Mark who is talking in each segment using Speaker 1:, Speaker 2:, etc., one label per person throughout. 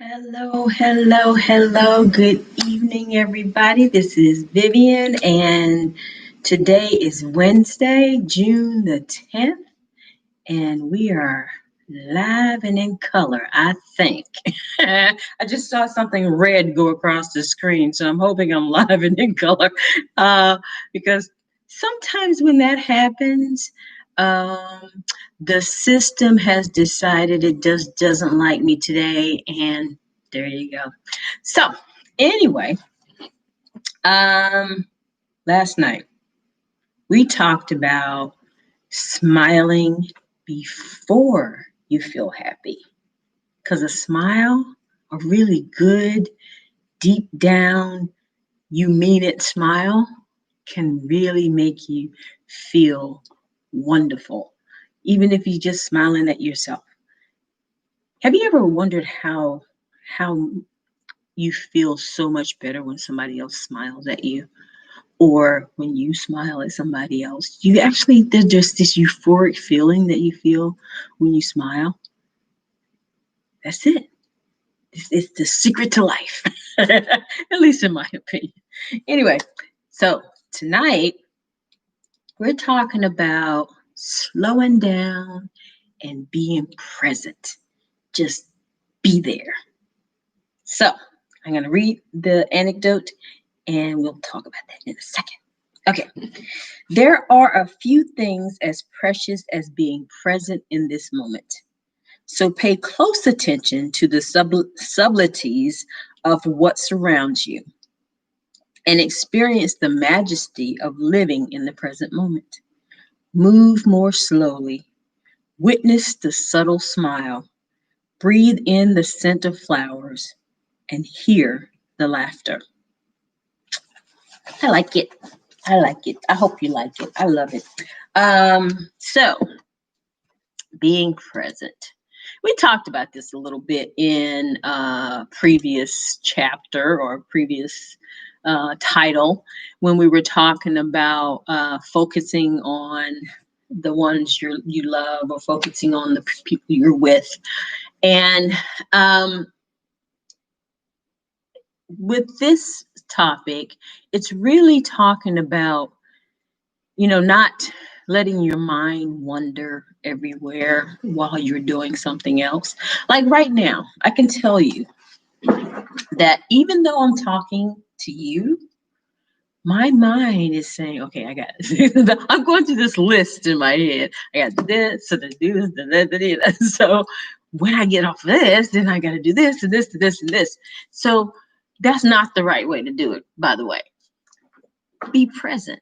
Speaker 1: Hello, hello, hello. Good evening, everybody. This is Vivian, and today is Wednesday, June the 10th, and we are live and in color, I think. I just saw something red go across the screen, so I'm hoping I'm live and in color because sometimes when that happens, um, the system has decided it just doesn't like me today, and there you go. So, anyway, um, last night we talked about smiling before you feel happy. Because a smile, a really good, deep down, you mean it smile, can really make you feel wonderful, even if you're just smiling at yourself. Have you ever wondered how you feel so much better when somebody else smiles at you? Or when you smile at somebody else, you actually, there's just this euphoric feeling that you feel when you smile. That's it. It's the secret to life, at least in my opinion. Anyway, so tonight we're talking about slowing down and being present. Just be there. So I'm going to read the anecdote and we'll talk about that in a second. Okay. There are a few things as precious as being present in this moment. So pay close attention to the subtleties of what surrounds you and experience the majesty of living in the present moment. Move more slowly. Witness the subtle smile. Breathe in the scent of flowers and hear the laughter. I like it. I like it. I hope you like it. I love it. So being present. We talked about this a little bit in a previous chapter or previous title when we were talking about focusing on the ones you love or focusing on the people you're with. And with this topic, it's really talking about, not letting your mind wander everywhere while you're doing something else. Like right now, I can tell you that even though I'm talking to you, my mind is saying, okay, I got this. I'm going through this list in my head. I got this, so to do this, da. So when I get off of this, then I got to do this and this and this and this. So that's not the right way to do it, by the way. Be present.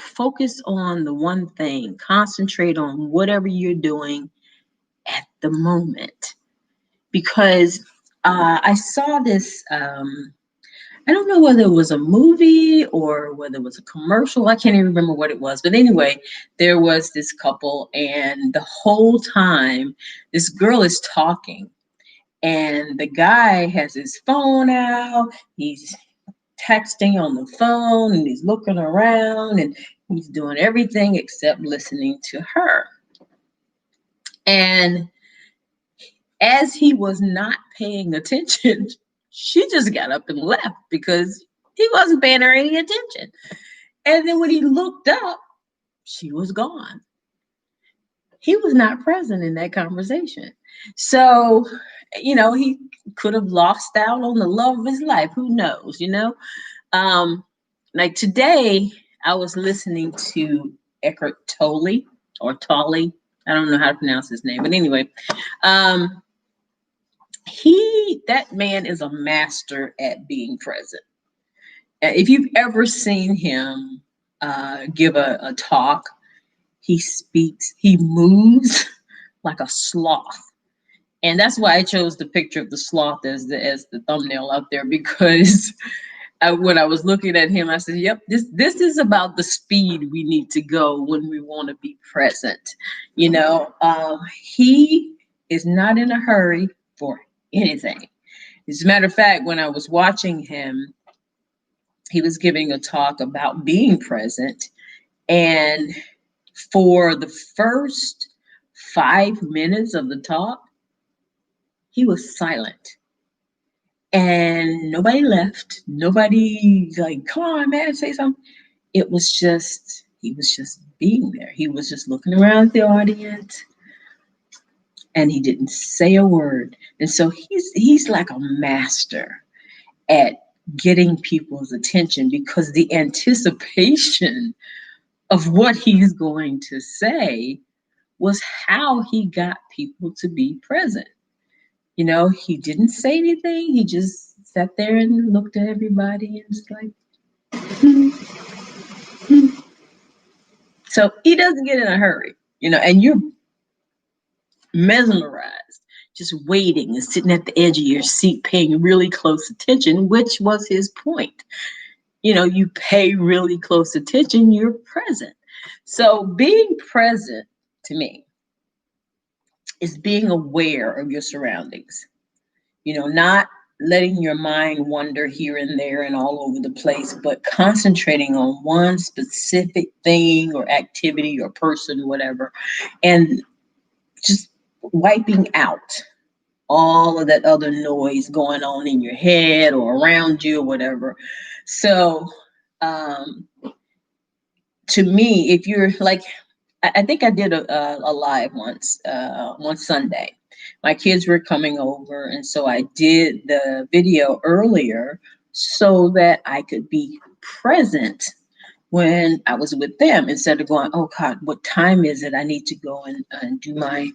Speaker 1: Focus on the one thing, concentrate on whatever you're doing at the moment. Because I saw this, I don't know whether it was a movie or whether it was a commercial. I can't even remember what it was. But anyway, there was this couple, and the whole time, this girl is talking, and the guy has his phone out. He's texting on the phone and he's looking around and he's doing everything except listening to her. And as he was not paying attention, she just got up and left because he wasn't paying her any attention. And then when he looked up, she was gone. He was not present in that conversation. So, he could have lost out on the love of his life. Who knows? Um, like today, I was listening to Eckhart Tolle or Tolle. I don't know how to pronounce his name, but anyway, that man is a master at being present. If you've ever seen him give a talk, he speaks, he moves like a sloth. And that's why I chose the picture of the sloth as the thumbnail out there, because when I was looking at him, I said, "Yep, this is about the speed we need to go when we want to be present." He is not in a hurry for anything. As a matter of fact, when I was watching him, he was giving a talk about being present, and for the first 5 minutes of the talk, he was silent. And nobody left. Nobody like, come on, man, say something. It was just, he was just being there. He was just looking around the audience and he didn't say a word. And so he's like a master at getting people's attention because the anticipation of what he's going to say was how he got people to be present. You know, he didn't say anything. He just sat there and looked at everybody and just like, hmm, hmm. So he doesn't get in a hurry, you know, and you're mesmerized, just waiting and sitting at the edge of your seat, paying really close attention, which was his point. You know, you pay really close attention, you're present. So being present to me is being aware of your surroundings, you know, not letting your mind wander here and there and all over the place, but concentrating on one specific thing or activity or person, whatever, and just wiping out all of that other noise going on in your head or around you or whatever. So, um, to me, if you're like, I think I did a live once, one Sunday. My kids were coming over, and so I did the video earlier so that I could be present when I was with them instead of going, oh God, what time is it? I need to go and do my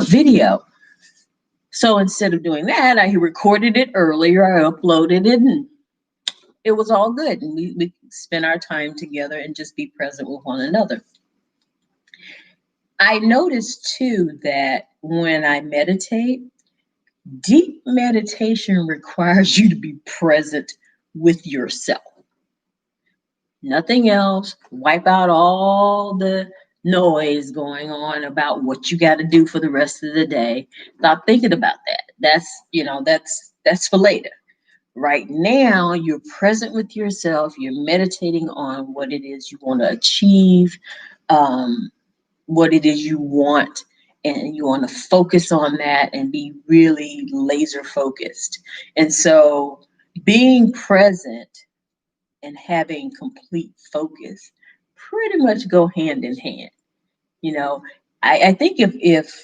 Speaker 1: video. So instead of doing that, I recorded it earlier, I uploaded it, and it was all good. And we spent our time together and just be present with one another. I noticed too that when I meditate, deep meditation requires you to be present with yourself. Nothing else. Wipe out all the noise going on about what you got to do for the rest of the day. Stop thinking about that. That's for later. Right now, you're present with yourself. You're meditating on what it is you want to achieve, um, what it is you want, and you want to focus on that and be really laser focused. And so, being present and having complete focus pretty much go hand in hand. You know, I think if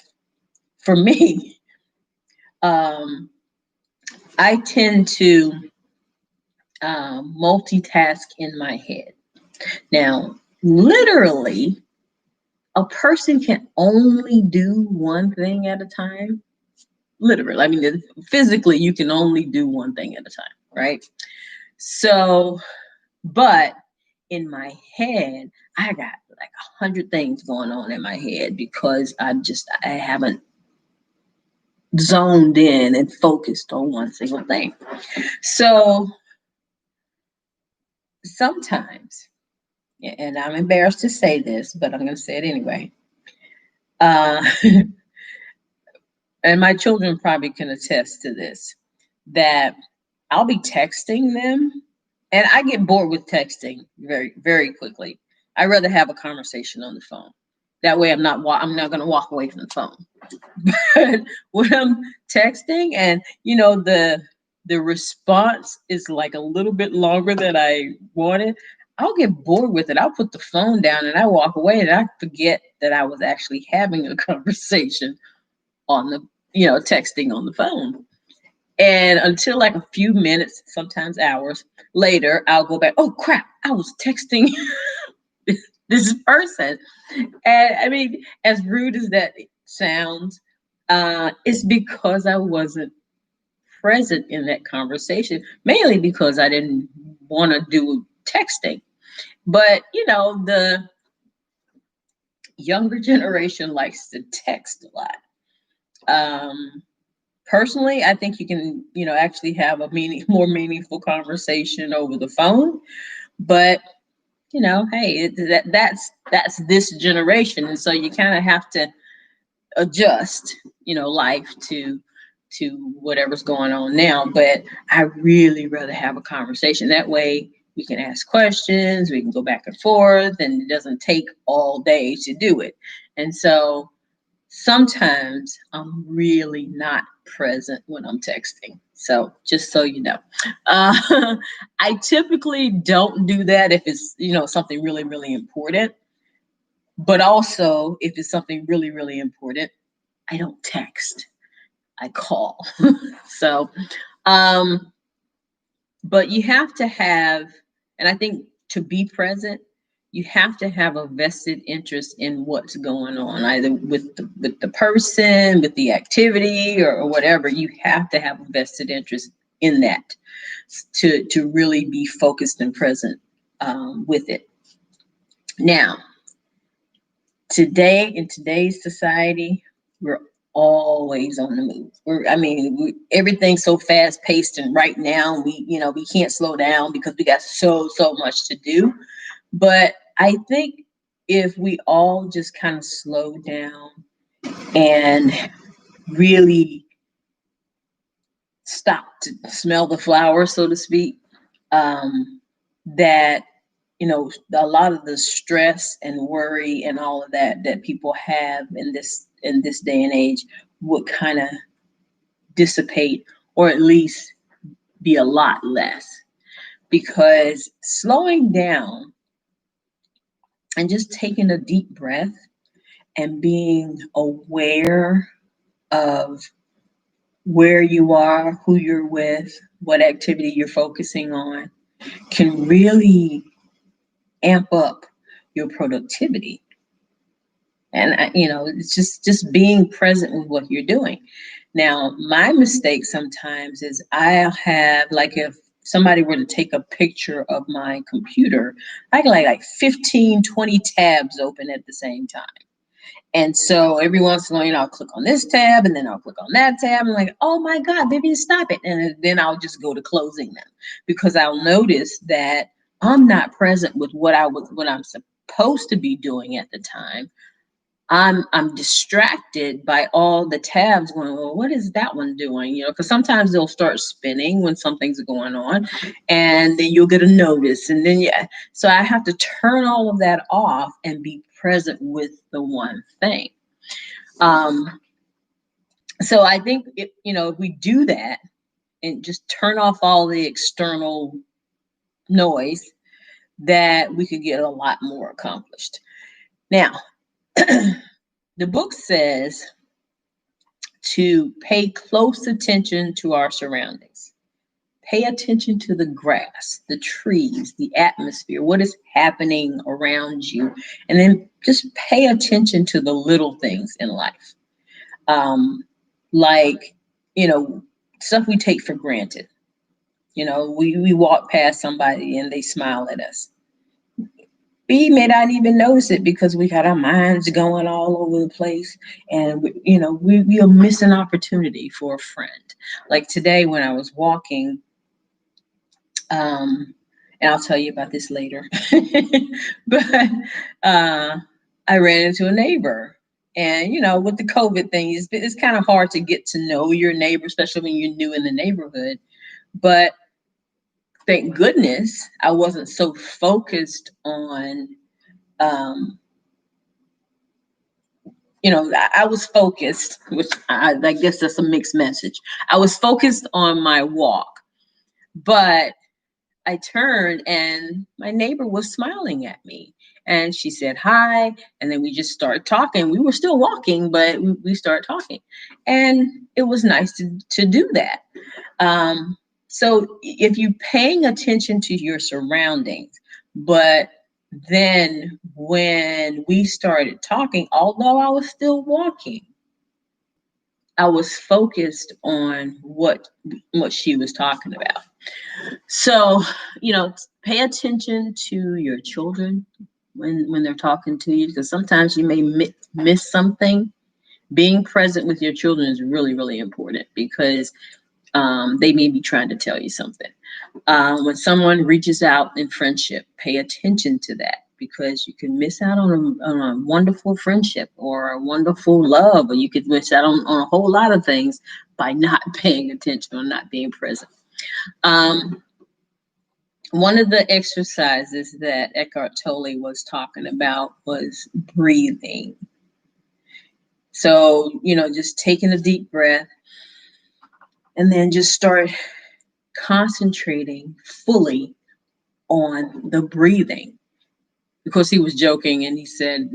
Speaker 1: for me, um, I tend to multitask in my head. Now, literally, a person can only do one thing at a time. Literally, I mean, physically, you can only do one thing at a time, right? So, but in my head, I got like 100 things going on in my head because I haven't zoned in and focused on one single thing. So sometimes, and I'm embarrassed to say this, but I'm going to say it anyway. Uh, and my children probably can attest to this, that I'll be texting them and I get bored with texting very, very quickly. I'd rather have a conversation on the phone. That way I'm not going to walk away from the phone. But when I'm texting and, you know, the response is like a little bit longer than I wanted, I'll get bored with it. I'll put the phone down and I walk away and I forget that I was actually having a conversation on the, texting on the phone. And until like a few minutes, sometimes hours later, I'll go back, oh crap, I was texting this person. And I mean, as rude as that sounds, it's because I wasn't present in that conversation, mainly because I didn't want to do texting. But, the younger generation likes to text a lot. Personally, I think you can, actually have a more meaningful conversation over the phone. But hey, that's this generation, and so you kind of have to adjust, life to whatever's going on now. But I really rather have a conversation. That way we can ask questions, we can go back and forth, and it doesn't take all day to do it. And so sometimes I'm really not present when I'm texting. So just so you know, uh, I typically don't do that if it's, something really, really important. But also, if it's something really, really important, I don't text. I call. So, um, but you have to have, and I think to be present, you have to have a vested interest in what's going on, either with the person, with the activity, or whatever. You have to have a vested interest in that to really be focused and present with it. Now, today in today's society, we're always on the move. Everything's so fast paced, and right now we can't slow down because we got so much to do. But I think if we all just kind of slow down and really stop to smell the flowers, so to speak, that a lot of the stress and worry and all of that people have in this day and age would kind of dissipate, or at least be a lot less, because slowing down and just taking a deep breath and being aware of where you are, who you're with, what activity you're focusing on, can really amp up your productivity. And it's just being present with what you're doing. Now, my mistake sometimes is I'll have, like, if somebody were to take a picture of my computer, I can like 15, 20 tabs open at the same time. And so every once in a while, I'll click on this tab and then I'll click on that tab. I'm like, oh my God, baby, stop it. And then I'll just go to closing them, because I'll notice that I'm not present with what I'm supposed to be doing at the time. I'm distracted by all the tabs going, well, what is that one doing? Because sometimes they'll start spinning when something's going on, and then you'll get a notice. And then, yeah, so I have to turn all of that off and be present with the one thing. So I think if we do that and just turn off all the external noise, that we could get a lot more accomplished. Now, the book says to pay close attention to our surroundings. Pay attention to the grass, the trees, the atmosphere, what is happening around you, and then just pay attention to the little things in life. Like, stuff we take for granted. We walk past somebody and they smile at us. We may not even notice it because we got our minds going all over the place, and we'll miss an opportunity for a friend. Like today when I was walking, and I'll tell you about this later, but I ran into a neighbor. And with the COVID thing, it's kind of hard to get to know your neighbor, especially when you're new in the neighborhood. But thank goodness I wasn't so focused on, I was focused, which I guess that's a mixed message. I was focused on my walk, but I turned and my neighbor was smiling at me, and she said hi. And then we just started talking. We were still walking, but we started talking, and it was nice to do that. So if you're paying attention to your surroundings, but then when we started talking, although I was still walking, I was focused on what she was talking about. So, pay attention to your children when they're talking to you, because sometimes you may miss something. Being present with your children is really, really important, because they may be trying to tell you something. When someone reaches out in friendship, pay attention to that, because you can miss out on a wonderful friendship or a wonderful love, or you could miss out on a whole lot of things by not paying attention or not being present. One of the exercises that Eckhart Tolle was talking about was breathing. So, just taking a deep breath and then just start concentrating fully on the breathing. Because he was joking and he said,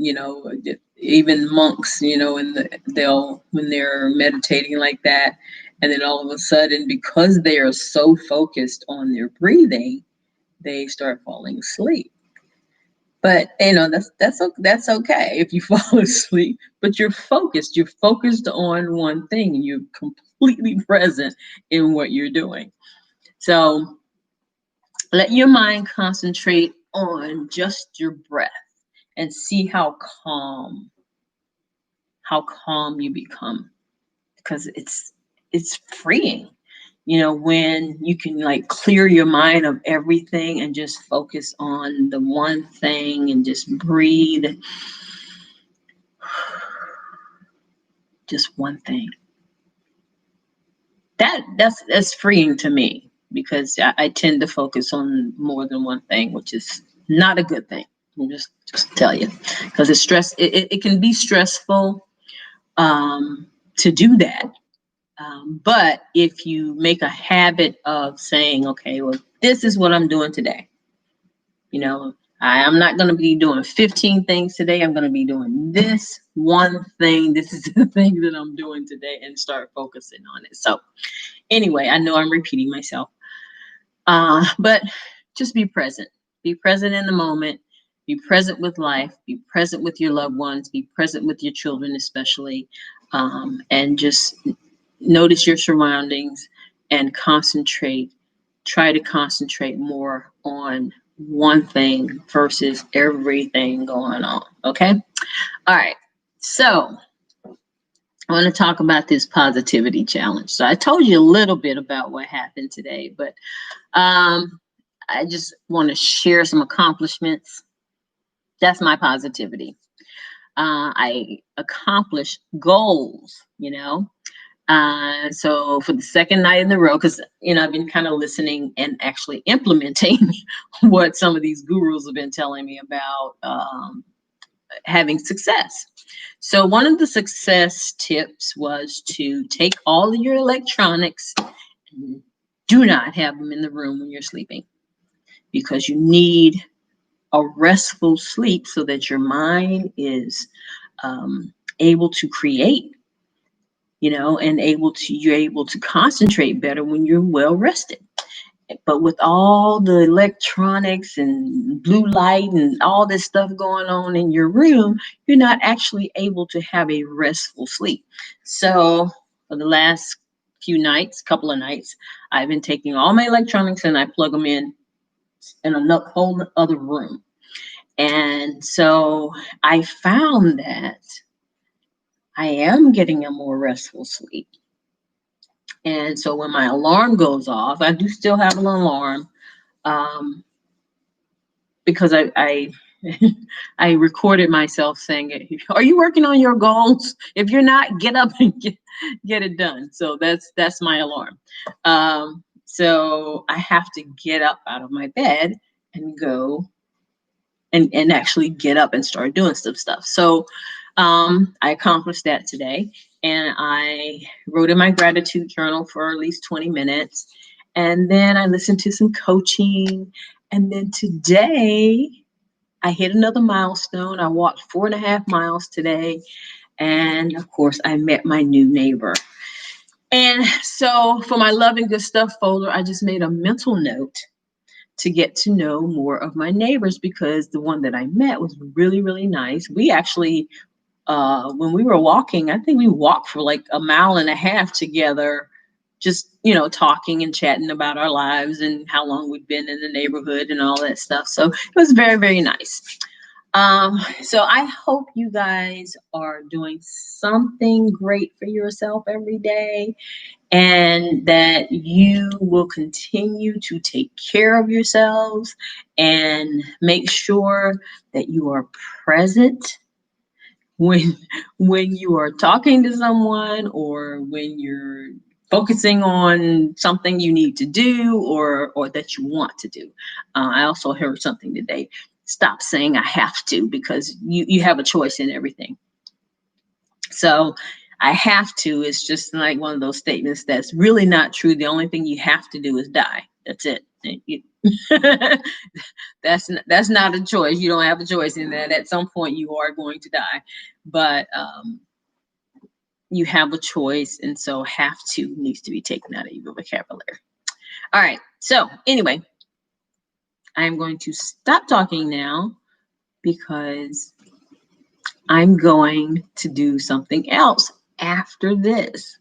Speaker 1: even monks, they'll when they're meditating like that, and then all of a sudden, because they are so focused on their breathing, they start falling asleep. But that's okay if you fall asleep, but you're focused. You're focused on one thing, and you're completely present in what you're doing. So let your mind concentrate on just your breath and see how calm you become, because it's freeing, when you can like clear your mind of everything and just focus on the one thing and just breathe just one thing. That's freeing to me, because I tend to focus on more than one thing, which is not a good thing. I'll just tell you, because it can be stressful to do that. But if you make a habit of saying, okay, well, this is what I'm doing today. I'm not going to be doing 15 things today. I'm going to be doing this one thing. This is the thing that I'm doing today, and start focusing on it. So anyway, I know I'm repeating myself, but just be present. Be present in the moment. Be present with life. Be present with your loved ones. Be present with your children, especially, and just notice your surroundings and concentrate. Try to concentrate more on one thing versus everything going on. Okay. All right. So I want to talk about this positivity challenge. So I told you a little bit about what happened today, but I just want to share some accomplishments. That's my positivity. I accomplished goals, So for the second night in a row, because I've been kind of listening and actually implementing what some of these gurus have been telling me about having success. So one of the success tips was to take all of your electronics and do not have them in the room when you're sleeping, because you need a restful sleep so that your mind is able to create, and you're able to concentrate better when you're well rested. But with all the electronics and blue light and all this stuff going on in your room, you're not actually able to have a restful sleep. So for the last couple of nights, I've been taking all my electronics and I plug them in a whole other room. And so I found that I am getting a more restful sleep. And so when my alarm goes off, I do still have an alarm, because I I recorded myself saying, "Are you working on your goals? If you're not, get up and get it done." So that's my alarm. So I have to get up out of my bed and go and actually get up and start doing some stuff. So I accomplished that today, and I wrote in my gratitude journal for at least 20 minutes. And then I listened to some coaching. And then today I hit another milestone. I walked 4.5 miles today. And of course, I met my new neighbor. And so for my love and good stuff folder, I just made a mental note to get to know more of my neighbors, because the one that I met was really, really nice. We actually, when we were walking, I think we walked for like 1.5 miles together, just, talking and chatting about our lives and how long we've been in the neighborhood and all that stuff. So it was very, very nice. So I hope you guys are doing something great for yourself every day, and that you will continue to take care of yourselves and make sure that you are present when you are talking to someone, or when you're focusing on something you need to do, or that you want to do. I also heard something today. Stop saying I have to, because you have a choice in everything. So I have to, it's just like one of those statements that's really not true. The only thing you have to do is die. That's it. That's not a choice. You don't have a choice in that. At some point you are going to die. But you have a choice, and so have to needs to be taken out of your vocabulary. All right. So anyway, I'm going to stop talking now because I'm going to do something else after this.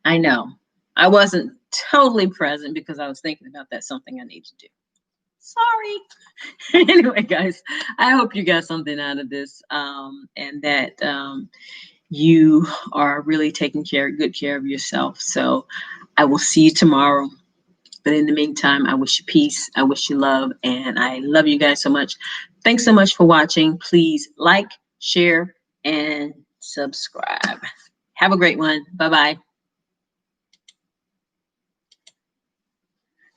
Speaker 1: I know I wasn't totally present because I was thinking about that something I need to do. Sorry. Anyway, guys, I hope you got something out of this, and that you are really taking good care of yourself. So I will see you tomorrow. But in the meantime, I wish you peace. I wish you love. And I love you guys so much. Thanks so much for watching. Please like, share, and subscribe. Have a great one. Bye-bye.